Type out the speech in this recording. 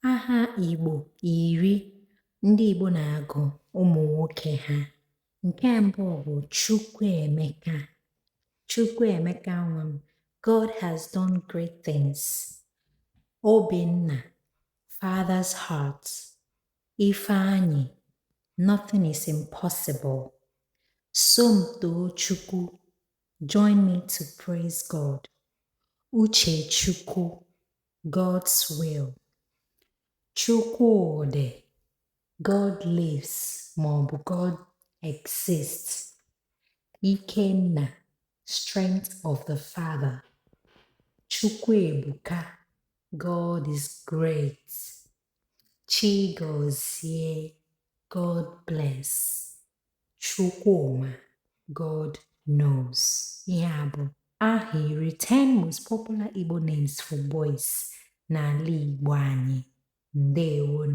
Aha Igbo iri ndị Igbo na-agụ ụmụ nwoke ha. Nke mbụ bụ Chukwuemeka. Chukwuemeka nwa m, God has done great things. Obinna, Father's heart. Ifeanyi, nothing is impossible. Somtochukwu, join me to praise God. Uchechukwu, God's will. Chukwudi, God lives maọbụ God exists. Ikenna, strength of the Father. Chukwuebuka, God is great. Chigozie, God bless. Chukwuma, God knows. Ihe a bụ aha iri 10 most popular Igbo names for boys n'ala Igbo anyị. Ndewo.